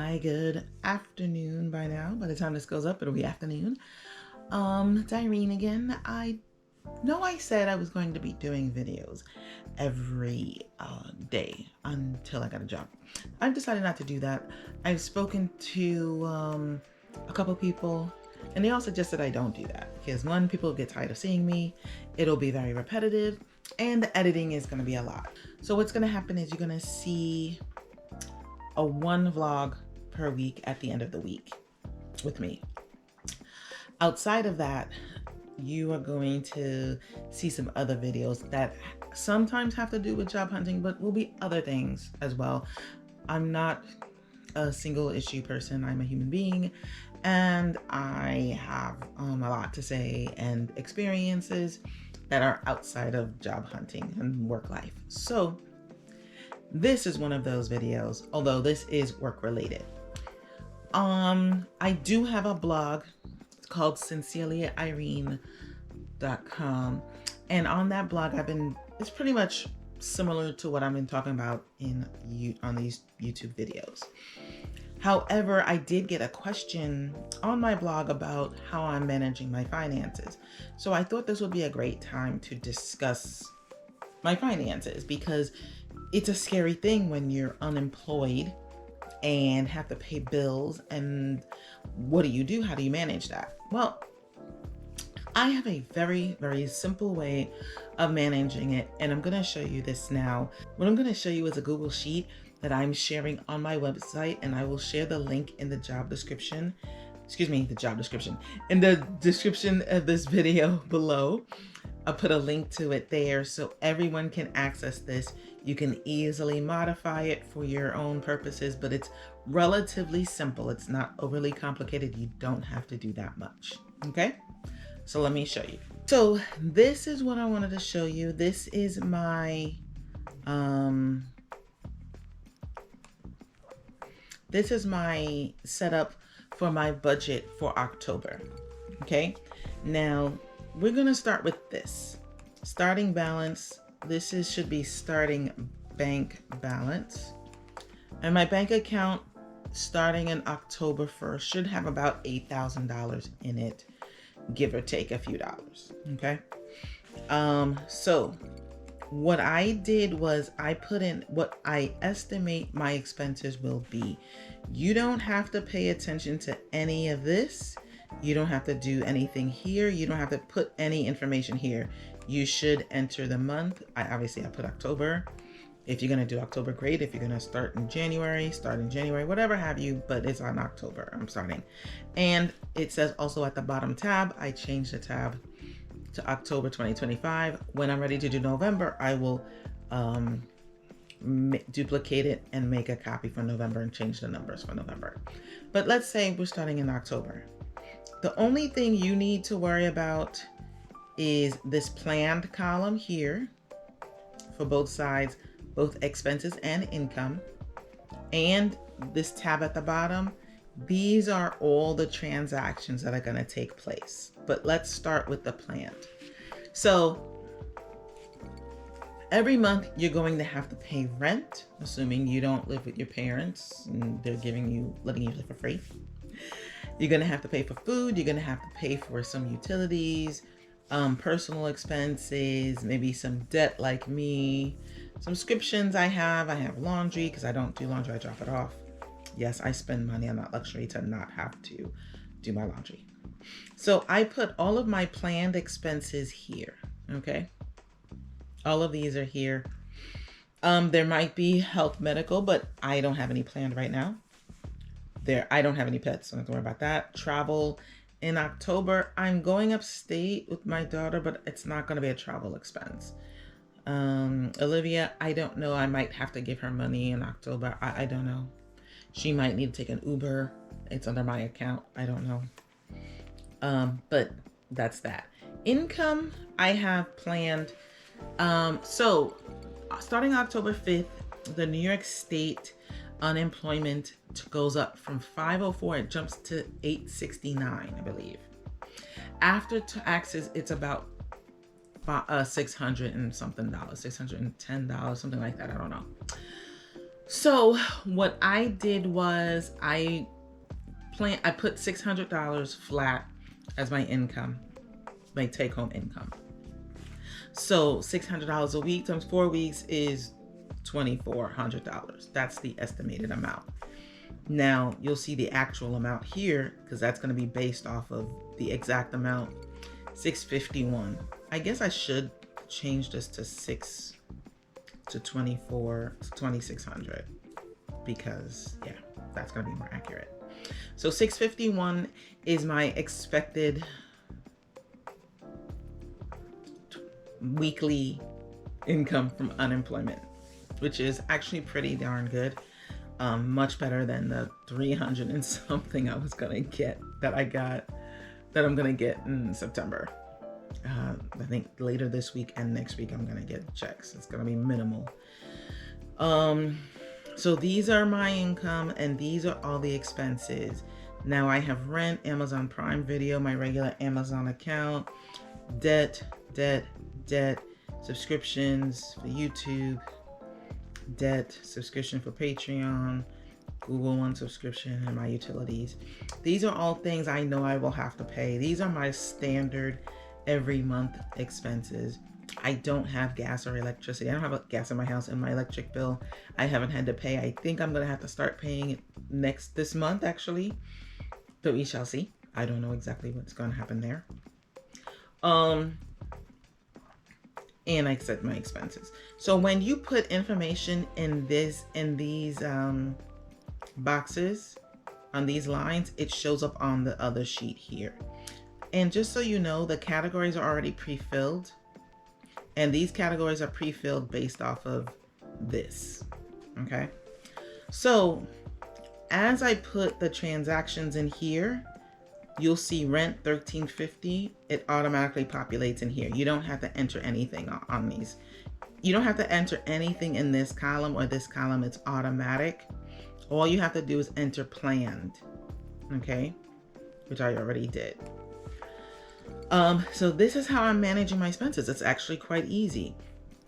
Hi, good afternoon by now. By the time this goes up, it'll be afternoon. It's Irene again. I know I said I was going to be doing videos every day until I got a job. I've decided not to do that. I've spoken to a couple people, and they all suggested I don't do that because one, people get tired of seeing me. It'll be very repetitive, and the editing is going to be a lot. So what's going to happen is you're going to see a one vlog per week at the end of the week with me. Outside of that, you are going to see some other videos that sometimes have to do with job hunting, but will be other things as well. I'm not a single issue person. I'm a human being, and I have a lot to say and experiences that are outside of job hunting and work life. So this is one of those videos, although this is work related. I do have a blog. It's called sincerelyirene.com. And on that blog, it's pretty much similar to what I've been talking about on these YouTube videos. However, I did get a question on my blog about how I'm managing my finances. So I thought this would be a great time to discuss my finances, because it's a scary thing when you're unemployed and have to pay bills. And what do you do? How do you manage that? Well, I have a very, very simple way of managing it, and I'm going to show you this now. What I'm going to show you is a Google Sheet that I'm sharing on my website, and I will share the link in the job description. In the description of this video below. I'll put a link to it there so everyone can access this. You can easily modify it for your own purposes, but it's relatively simple. It's not overly complicated. You don't have to do that much. Okay? So let me show you. So this is what I wanted to show you. This is my setup for my budget for October. Okay? Now, we're going to start with this. Starting balance. This should be starting bank balance. And my bank account starting in October 1st should have about $8,000 in it, give or take a few dollars. Okay? So what I did was I put in what I estimate my expenses will be. You don't have to pay attention to any of this. You don't have to do anything here. You don't have to put any information here. You should enter the month. I put October. If you're going to do October, great. If you're going to start in January, whatever have you, but it's on October. I'm starting. And it says also at the bottom tab, I changed the tab to October 2025. When I'm ready to do November, I will duplicate it and make a copy for November and change the numbers for November. But let's say we're starting in October. The only thing you need to worry about is this planned column here for both sides, both expenses and income, and this tab at the bottom. These are all the transactions that are going to take place. But let's start with the planned. So every month you're going to have to pay rent, assuming you don't live with your parents and they're letting you live for free. You're going to have to pay for food. You're going to have to pay for some utilities, personal expenses, maybe some debt like me, subscriptions I have laundry because I don't do laundry. I drop it off. Yes, I spend money on that luxury to not have to do my laundry. So I put all of my planned expenses here. Okay. All of these are here. There might be health, medical, but I don't have any planned right now. I don't have any pets, so I don't have to worry about that. Travel in October. I'm going upstate with my daughter, but it's not going to be a travel expense. Olivia, I don't know. I might have to give her money in October. I don't know. She might need to take an Uber. It's under my account. I don't know. But that's that. Income, I have planned. So starting October 5th, the New York State unemployment goes up from 504, it jumps to 869, I believe. After taxes, it's about $600 and something, $610, something like that. I don't know. So what I did was I put $600 flat as my income, my take-home income. So $600 a week times 4 weeks is $2,400. That's the estimated amount. Now you'll see the actual amount here because that's going to be based off of the exact amount. 651. I guess I should change this to 2600 because yeah, that's going to be more accurate. So 651 is my expected weekly income from unemployment, which is actually pretty darn good. Much better than the 300 and something I was gonna get that I'm gonna get in September. I think later this week and next week I'm gonna get checks. It's gonna be minimal. So these are my income and these are all the expenses. Now I have rent, Amazon Prime Video, my regular Amazon account, debt, subscriptions for YouTube, debt, subscription for Patreon, Google One subscription, and my utilities. These are all things I know I will have to pay. These are my standard every month expenses. I don't have gas or electricity. I don't have gas in my house, and my electric bill I haven't had to pay. I think I'm gonna have to start paying it this month actually, but we shall see. I don't know exactly what's gonna happen there. And I set my expenses. So when you put information in these boxes on these lines, it shows up on the other sheet here. And just so you know, the categories are already pre-filled, and these categories are pre-filled based off of this. Okay. So as I put the transactions in here, you'll see rent $1,350. It automatically populates in here. You don't have to enter anything on these. You don't have to enter anything in this column or this column. It's automatic. All you have to do is enter planned, okay? Which I already did. So this is how I'm managing my expenses. It's actually quite easy.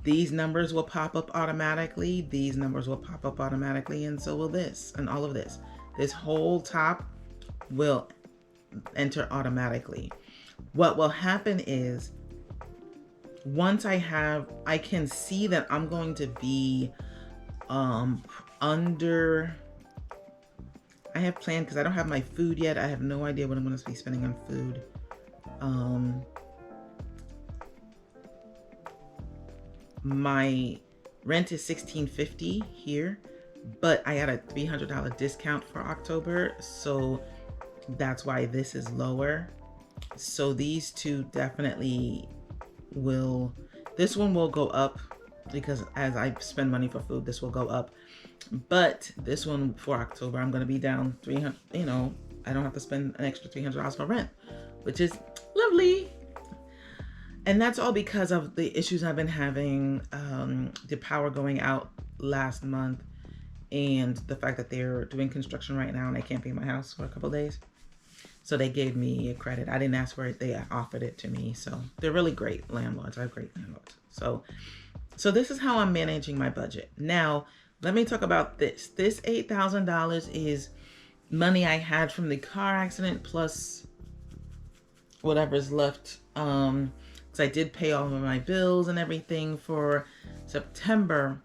These numbers will pop up automatically. These numbers will pop up automatically, and so will this and all of this. This whole top will enter automatically. What will happen is once I can see that I'm going to be under, I have planned because I don't have my food yet. I have no idea what I'm going to be spending on food. My rent is $1,650 here, but I got a $300 discount for October, so that's why this is lower. So these two definitely will, this one will go up because as I spend money for food, this will go up. But this one for October, I'm going to be down 300, you know, I don't have to spend an extra $300 for rent, which is lovely. And that's all because of the issues I've been having, the power going out last month and the fact that they're doing construction right now and I can't be in my house for a couple of days. So they gave me a credit. I didn't ask for it. They offered it to me. So they're really great landlords. I have great landlords. So this is how I'm managing my budget. Now, let me talk about this. This $8,000 is money I had from the car accident plus whatever's left. Because I did pay all of my bills and everything for September.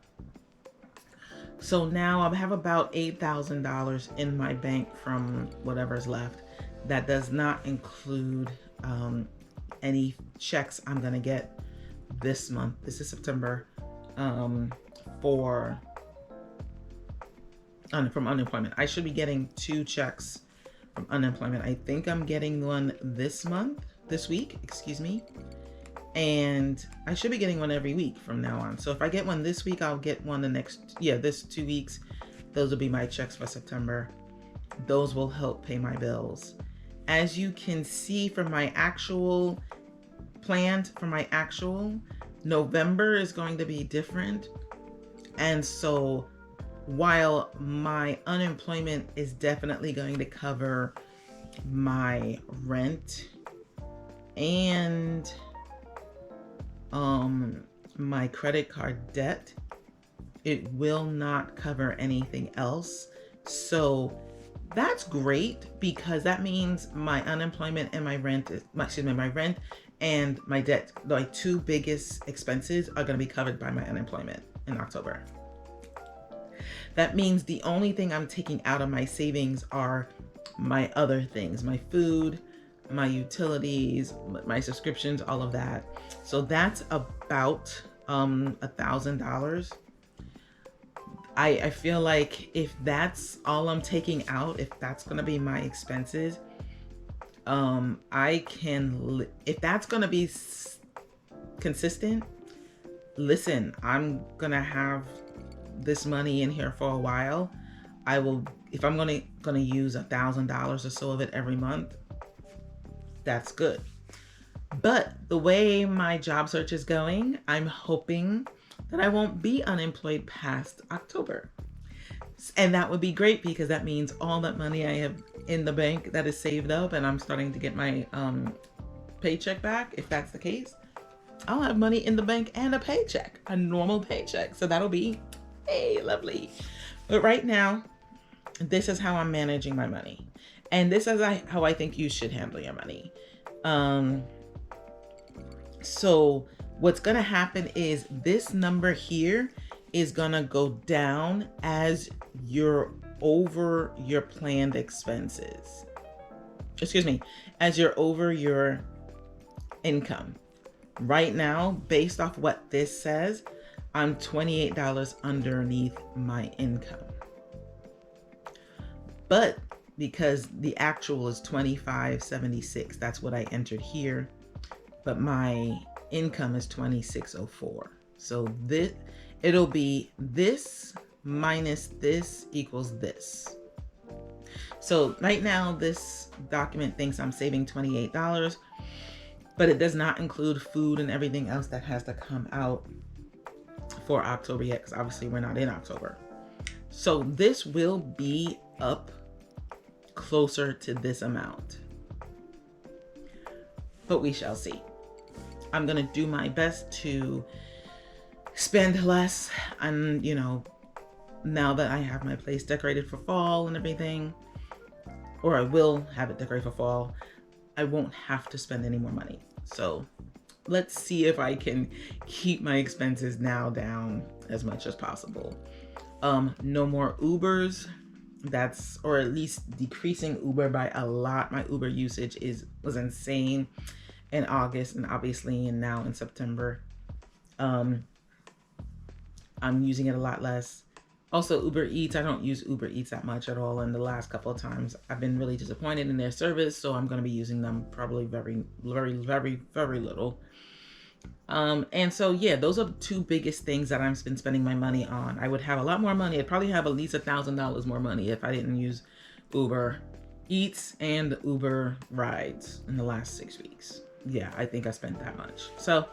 So now I have about $8,000 in my bank from whatever's left. That does not include any checks I'm gonna get this month. This is September from unemployment. I should be getting 2 checks from unemployment. I think I'm getting one this week, excuse me. And I should be getting one every week from now on. So if I get one this week, I'll get one this 2 weeks. Those will be my checks for September. Those will help pay my bills. As you can see from my actual November is going to be different. And so while my unemployment is definitely going to cover my rent and my credit card debt, It will not cover anything else. So that's great, because that means my unemployment and my rent, my rent and my debt, my two biggest expenses, are going to be covered by my unemployment in October. That means the only thing I'm taking out of my savings are my other things, my food, my utilities, my subscriptions, all of that. So that's about $1,000. I feel like if that's all I'm taking out, if that's gonna be my expenses, if that's gonna be consistent, listen, I'm gonna have this money in here for a while. If I'm gonna use $1,000 or so of it every month, that's good. But the way my job search is going, I'm hoping that I won't be unemployed past October. And that would be great, because that means all that money I have in the bank that is saved up, and I'm starting to get my paycheck back. If that's the case, I'll have money in the bank and a paycheck, a normal paycheck. So that'll be, hey, lovely. But right now, this is how I'm managing my money. And this is how I think you should handle your money. So what's going to happen is this number here is going to go down as you're over your planned expenses. Excuse me, as you're over your income. Right now, based off what this says, I'm $28 underneath my income. But because the actual is $25.76, that's what I entered here, but my income is $26.04. So it'll be this minus this equals this. So right now, this document thinks I'm saving $28, but it does not include food and everything else that has to come out for October yet, because obviously we're not in October. So this will be up closer to this amount, but we shall see. I'm gonna do my best to spend less. And now that I have my place decorated for fall and everything, or I will have it decorated for fall, I won't have to spend any more money. So let's see if I can keep my expenses now down as much as possible. No more Ubers. Or at least decreasing Uber by a lot. My Uber usage was insane in August, and obviously and now in September. I'm using it a lot less. Also, Uber Eats, I don't use Uber Eats that much at all. And the last couple of times I've been really disappointed in their service, so I'm going to be using them probably very, very, very, very little. And so, yeah, those are the two biggest things that I've been spending my money on. I would have a lot more money. I'd probably have at least $1,000 more money if I didn't use Uber Eats and Uber rides in the last 6 weeks. Yeah, I think I spent that much. So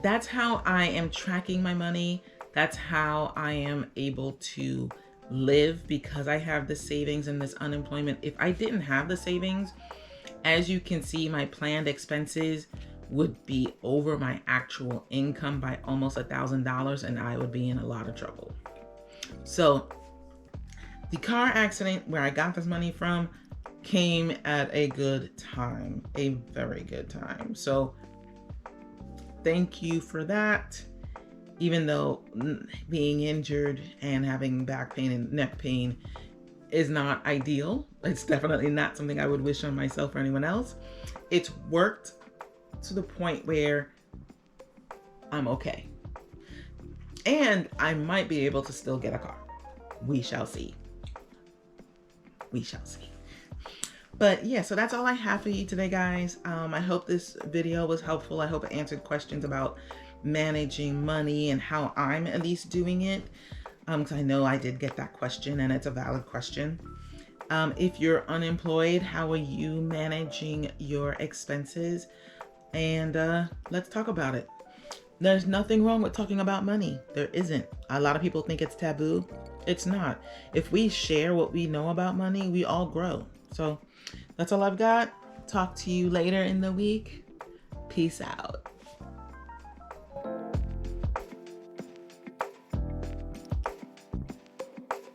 that's how I am tracking my money. That's how I am able to live, because I have the savings and this unemployment. If I didn't have the savings, as you can see, my planned expenses would be over my actual income by almost $1,000, and I would be in a lot of trouble. So the car accident where I got this money from came at a good time, a very good time. So thank you for that. Even though being injured and having back pain and neck pain is not ideal, it's definitely not something I would wish on myself or anyone else. It's worked to the point where I'm okay. And I might be able to still get a car. We shall see. We shall see. But yeah, so that's all I have for you today, guys. I hope this video was helpful. I hope it answered questions about managing money and how I'm at least doing it. Because I know I did get that question, and it's a valid question. If you're unemployed, how are you managing your expenses? And let's talk about it. There's nothing wrong with talking about money. There isn't. A lot of people think it's taboo. It's not. If we share what we know about money, we all grow. So that's all I've got. Talk to you later in the week. Peace out.